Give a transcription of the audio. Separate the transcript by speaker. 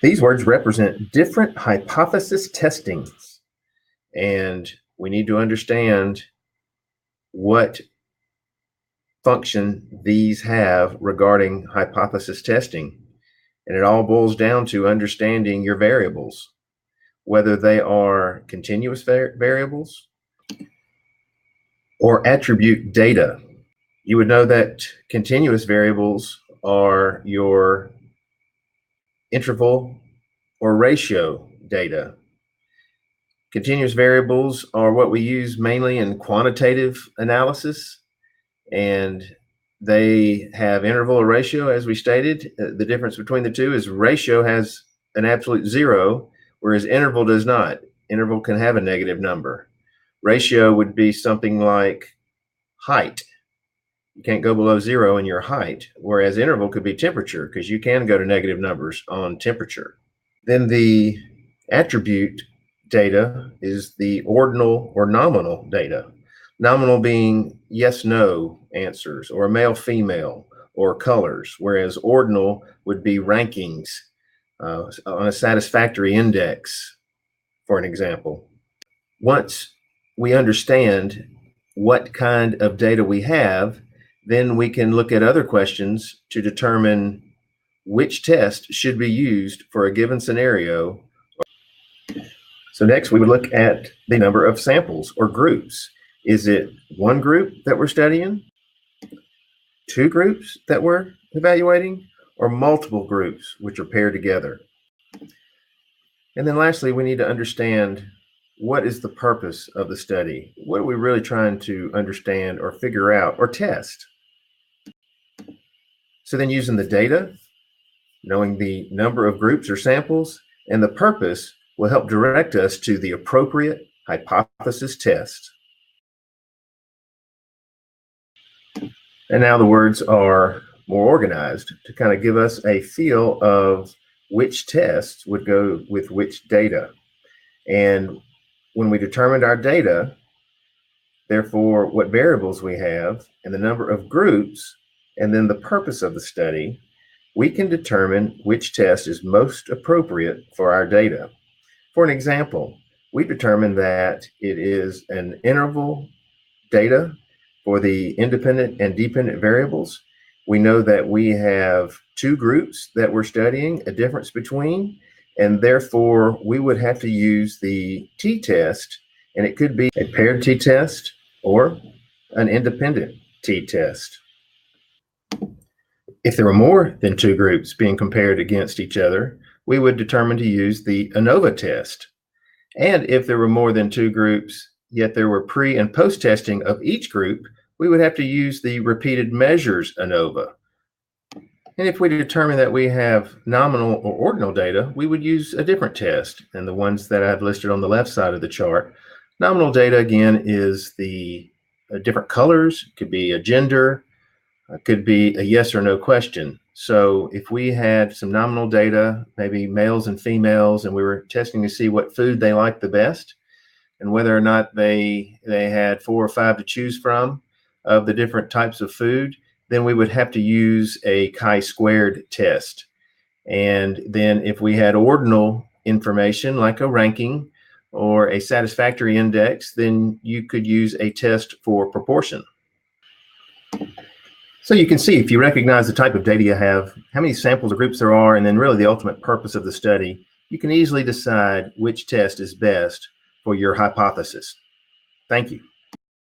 Speaker 1: These words represent different hypothesis testings, and we need to understand what function these have regarding hypothesis testing. And it all boils down to understanding your variables, whether they are continuous variables or attribute data. You would know that continuous variables are your interval or ratio data. Continuous variables are what we use mainly in quantitative analysis, and they have interval or ratio, as we stated. The difference between the two is ratio has an absolute zero, whereas interval does not. Interval can have a negative number. Ratio would be something like height. You can't go below zero in your height, whereas interval could be temperature, because you can go to negative numbers on temperature. Then the attribute data is the ordinal or nominal data. Nominal being yes, no answers, or male, female, or colors, whereas ordinal would be rankings on a satisfactory index, for an example. Once we understand what kind of data we have, then we can look at other questions to determine which test should be used for a given scenario. So next we would look at the number of samples or groups. Is it one group that we're studying, two groups that we're evaluating, or multiple groups which are paired together? And then lastly, we need to understand what is the purpose of the study? What are we really trying to understand or figure out or test? So then using the data, knowing the number of groups or samples, and the purpose will help direct us to the appropriate hypothesis test. And now the words are more organized to kind of give us a feel of which tests would go with which data. And when we determined our data, therefore what variables we have and the number of groups, and then the purpose of the study, we can determine which test is most appropriate for our data. For an example, we determined that it is an interval data for the independent and dependent variables. We know that we have two groups that we're studying a difference between, and therefore we would have to use the t-test, and it could be a paired t-test or an independent t-test. If there were more than two groups being compared against each other, we would determine to use the ANOVA test. And if there were more than two groups, yet there were pre and post testing of each group, we would have to use the repeated measures ANOVA. And if we determine that we have nominal or ordinal data, we would use a different test. And the ones that I've listed on the left side of the chart, nominal data again is the different colors, could be a gender, could be a yes or no question. So if we had some nominal data, maybe males and females, and we were testing to see what food they liked the best and whether or not they had 4 or 5 to choose from of the different types of food, then we would have to use a chi-squared test. And then if we had ordinal information like a ranking or a satisfactory index, then you could use a test for proportion. So you can see, if you recognize the type of data you have, how many samples or groups there are, and then really the ultimate purpose of the study, you can easily decide which test is best for your hypothesis. Thank you.